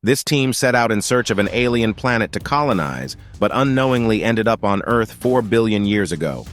This team set out in search of an alien planet to colonize, but unknowingly ended up on Earth 4 billion years ago.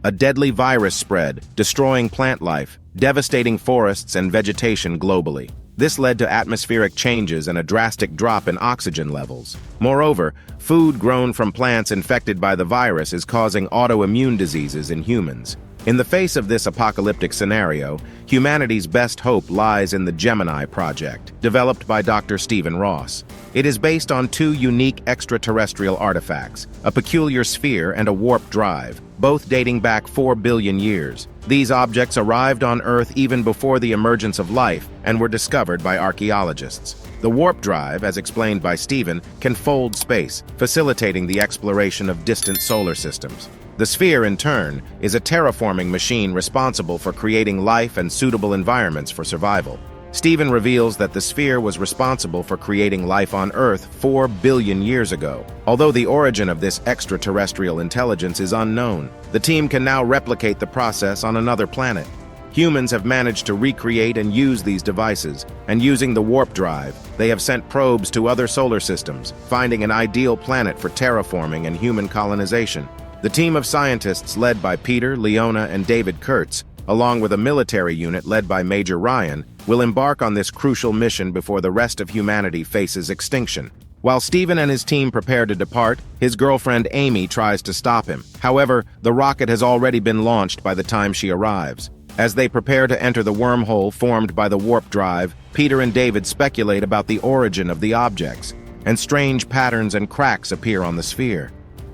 A deadly virus spread, destroying plant life, devastating forests and vegetation globally. This led to atmospheric changes and a drastic drop in oxygen levels. Moreover, food grown from plants infected by the virus is causing autoimmune diseases in humans. In the face of this apocalyptic scenario, humanity's best hope lies in the Gemini project, developed by Dr. Stephen Ross. It is based on two unique extraterrestrial artifacts, a peculiar sphere and a warp drive, both dating back 4 billion years. These objects arrived on Earth even before the emergence of life and were discovered by archaeologists. The warp drive, as explained by Stephen, can fold space, facilitating the exploration of distant solar systems. The sphere, in turn, is a terraforming machine responsible for creating life and suitable environments for survival. Stephen reveals that the sphere was responsible for creating life on Earth 4 billion years ago. Although the origin of this extraterrestrial intelligence is unknown, the team can now replicate the process on another planet. Humans have managed to recreate and use these devices, and using the warp drive, they have sent probes to other solar systems, finding an ideal planet for terraforming and human colonization. The team of scientists led by Peter, Leona, and David Kurtz, along with a military unit led by Major Ryan, will embark on this crucial mission before the rest of humanity faces extinction. While Stephen and his team prepare to depart, his girlfriend Amy tries to stop him. However, the rocket has already been launched by the time she arrives. As they prepare to enter the wormhole formed by the warp drive, Peter and David speculate about the origin of the objects, and strange patterns and cracks appear on the sphere.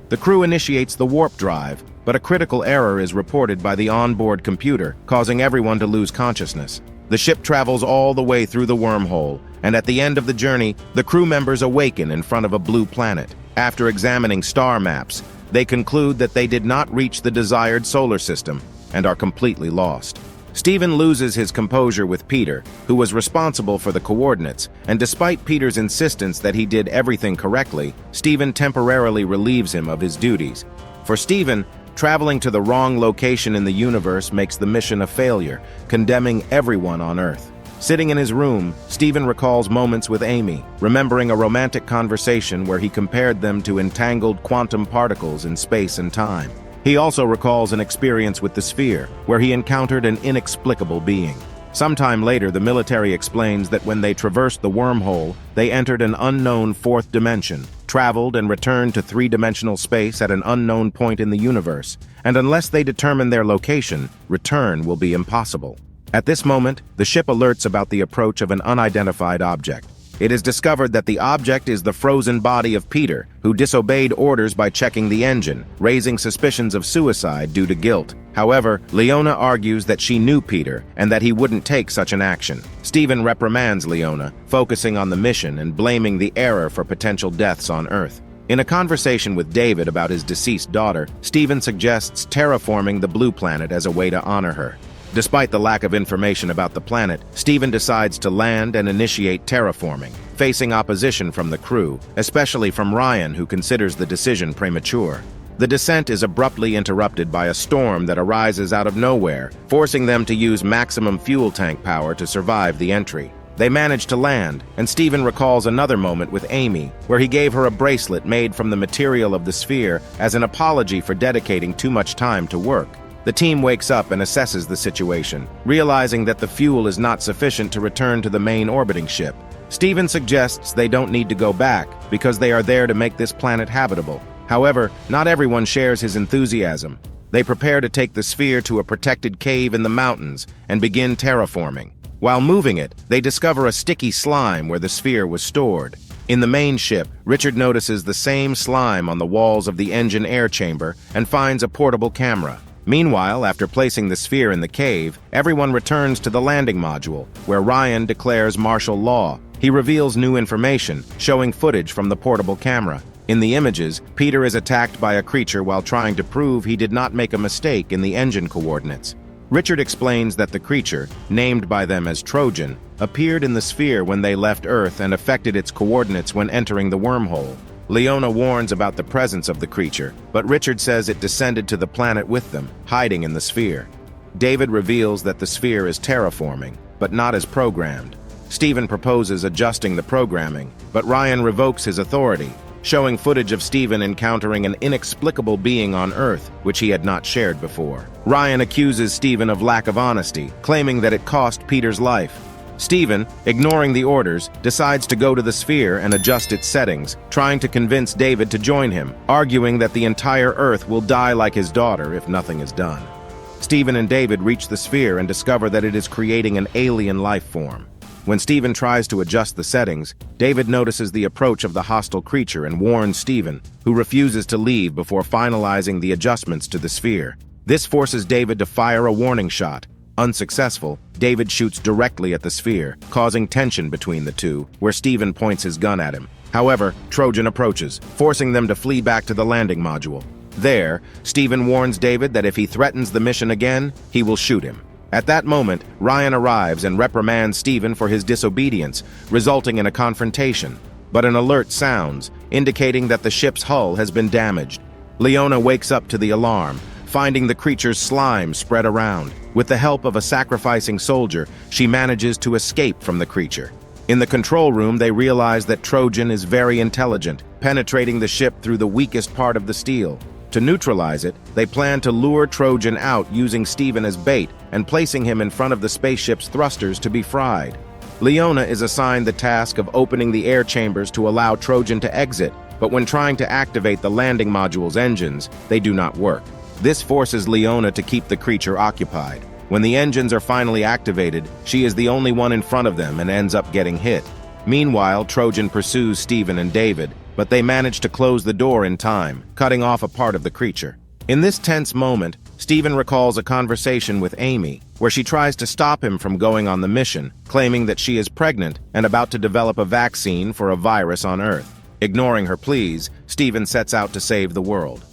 The crew initiates the warp drive, but a critical error is reported by the onboard computer, causing everyone to lose consciousness. The ship travels all the way through the wormhole, and at the end of the journey, the crew members awaken in front of a blue planet. After examining star maps, they conclude that they did not reach the desired solar system and are completely lost. Stephen loses his composure with Peter, who was responsible for the coordinates, and despite Peter's insistence that he did everything correctly, Stephen temporarily relieves him of his duties. For Stephen, traveling to the wrong location in the universe makes the mission a failure, condemning everyone on Earth. Sitting in his room, Stephen recalls moments with Amy, remembering a romantic conversation where he compared them to entangled quantum particles in space and time. He also recalls an experience with the sphere, where he encountered an inexplicable being. Sometime later, the military explains that when they traversed the wormhole, they entered an unknown fourth dimension, traveled and returned to three-dimensional space at an unknown point in the universe, and unless they determine their location, return will be impossible. At this moment, the ship alerts about the approach of an unidentified object. It is discovered that the object is the frozen body of Peter, who disobeyed orders by checking the engine, raising suspicions of suicide due to guilt. However, Leona argues that she knew Peter and that he wouldn't take such an action. Stephen reprimands Leona, focusing on the mission and blaming the error for potential deaths on Earth. In a conversation with David about his deceased daughter, Stephen suggests terraforming the blue planet as a way to honor her. Despite the lack of information about the planet, Stephen decides to land and initiate terraforming, facing opposition from the crew, especially from Ryan, who considers the decision premature. The descent is abruptly interrupted by a storm that arises out of nowhere, forcing them to use maximum fuel tank power to survive the entry. They manage to land, and Stephen recalls another moment with Amy, where he gave her a bracelet made from the material of the sphere as an apology for dedicating too much time to work. The team wakes up and assesses the situation, realizing that the fuel is not sufficient to return to the main orbiting ship. Stephen suggests they don't need to go back because they are there to make this planet habitable. However, not everyone shares his enthusiasm. They prepare to take the sphere to a protected cave in the mountains and begin terraforming. While moving it, they discover a sticky slime where the sphere was stored. In the main ship, Richard notices the same slime on the walls of the engine air chamber and finds a portable camera. Meanwhile, after placing the sphere in the cave, everyone returns to the landing module, where Ryan declares martial law. He reveals new information, showing footage from the portable camera. In the images, Peter is attacked by a creature while trying to prove he did not make a mistake in the engine coordinates. Richard explains that the creature, named by them as Trojan, appeared in the sphere when they left Earth and affected its coordinates when entering the wormhole. Leona warns about the presence of the creature, but Richard says it descended to the planet with them, hiding in the sphere. David reveals that the sphere is terraforming, but not as programmed. Steven proposes adjusting the programming, but Ryan revokes his authority, showing footage of Steven encountering an inexplicable being on Earth, which he had not shared before. Ryan accuses Steven of lack of honesty, claiming that it cost Peter's life. Steven, ignoring the orders, decides to go to the sphere and adjust its settings, trying to convince David to join him, arguing that the entire Earth will die like his daughter if nothing is done. Steven and David reach the sphere and discover that it is creating an alien life form. When Steven tries to adjust the settings, David notices the approach of the hostile creature and warns Steven, who refuses to leave before finalizing the adjustments to the sphere. This forces David to fire a warning shot. Unsuccessful, David shoots directly at the sphere, causing tension between the two, where Steven points his gun at him. However, Trojan approaches, forcing them to flee back to the landing module. There, Steven warns David that if he threatens the mission again, he will shoot him. At that moment, Ryan arrives and reprimands Steven for his disobedience, resulting in a confrontation. But an alert sounds, indicating that the ship's hull has been damaged. Leona wakes up to the alarm, finding the creature's slime spread around. With the help of a sacrificing soldier, she manages to escape from the creature. In the control room, they realize that Trojan is very intelligent, penetrating the ship through the weakest part of the steel. To neutralize it, they plan to lure Trojan out using Steven as bait and placing him in front of the spaceship's thrusters to be fried. Leona is assigned the task of opening the air chambers to allow Trojan to exit, but when trying to activate the landing module's engines, they do not work. This forces Leona to keep the creature occupied. When the engines are finally activated, she is the only one in front of them and ends up getting hit. Meanwhile, Trojan pursues Steven and David, but they manage to close the door in time, cutting off a part of the creature. In this tense moment, Steven recalls a conversation with Amy, where she tries to stop him from going on the mission, claiming that she is pregnant and about to develop a vaccine for a virus on Earth. Ignoring her pleas, Steven sets out to save the world.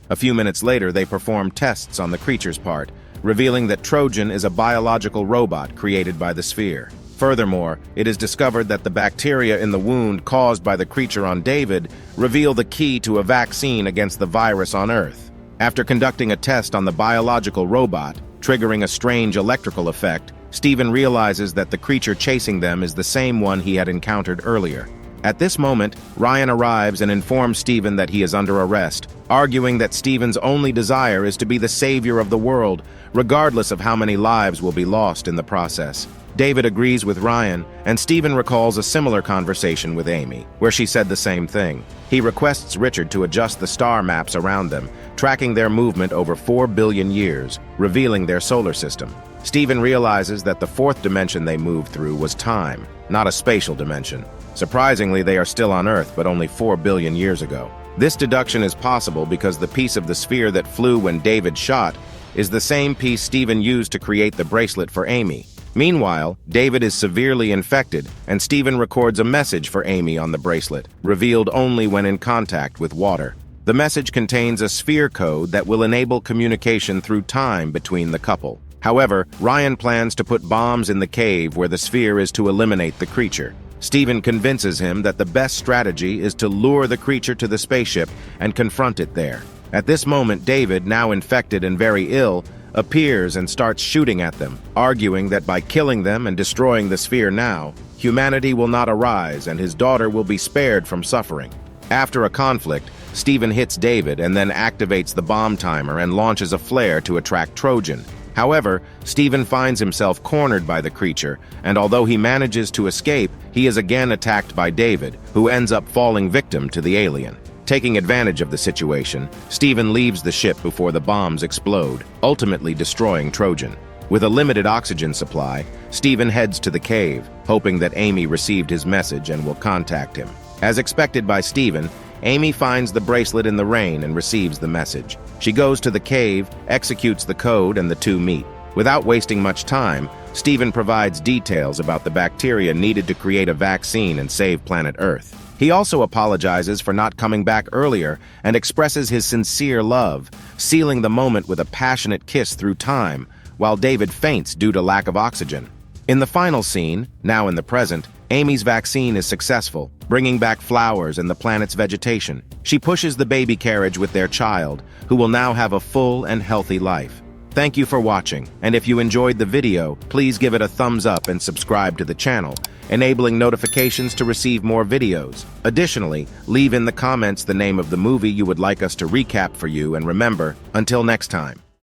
A few minutes later, they perform tests on the creature's part, revealing that Trojan is a biological robot created by the sphere. Furthermore, it is discovered that the bacteria in the wound caused by the creature on David reveal the key to a vaccine against the virus on Earth. After conducting a test on the biological robot, triggering a strange electrical effect, Steven realizes that the creature chasing them is the same one he had encountered earlier. At this moment, Ryan arrives and informs Steven that he is under arrest, arguing that Steven's only desire is to be the savior of the world, regardless of how many lives will be lost in the process. David agrees with Ryan, and Steven recalls a similar conversation with Amy, where she said the same thing. He requests Richard to adjust the star maps around them, tracking their movement over 4 billion years, revealing their solar system. Steven realizes that the fourth dimension they moved through was time, not a spatial dimension. Surprisingly, they are still on Earth, but only 4 billion years ago. This deduction is possible because the piece of the sphere that flew when David shot is the same piece Steven used to create the bracelet for Amy. Meanwhile, David is severely infected, and Steven records a message for Amy on the bracelet, revealed only when in contact with water. The message contains a sphere code that will enable communication through time between the couple. However, Ryan plans to put bombs in the cave where the sphere is to eliminate the creature. Steven convinces him that the best strategy is to lure the creature to the spaceship and confront it there. At this moment, David, now infected and very ill, appears and starts shooting at them, arguing that by killing them and destroying the sphere now, humanity will not arise and his daughter will be spared from suffering. After a conflict, Steven hits David and then activates the bomb timer and launches a flare to attract Trojan. However, Steven finds himself cornered by the creature, and although he manages to escape, he is again attacked by David, who ends up falling victim to the alien. Taking advantage of the situation, Steven leaves the ship before the bombs explode, ultimately destroying Trojan. With a limited oxygen supply, Steven heads to the cave, hoping that Amy received his message and will contact him. As expected by Steven, Amy finds the bracelet in the rain and receives the message. She goes to the cave, executes the code, and the two meet. Without wasting much time, Steven provides details about the bacteria needed to create a vaccine and save planet Earth. He also apologizes for not coming back earlier and expresses his sincere love, sealing the moment with a passionate kiss through time, while David faints due to lack of oxygen. In the final scene, now in the present, Amy's vaccine is successful, bringing back flowers and the planet's vegetation. She pushes the baby carriage with their child, who will now have a full and healthy life. Thank you for watching, and if you enjoyed the video, please give it a thumbs up and subscribe to the channel, enabling notifications to receive more videos. Additionally, leave in the comments the name of the movie you would like us to recap for you, and remember, until next time.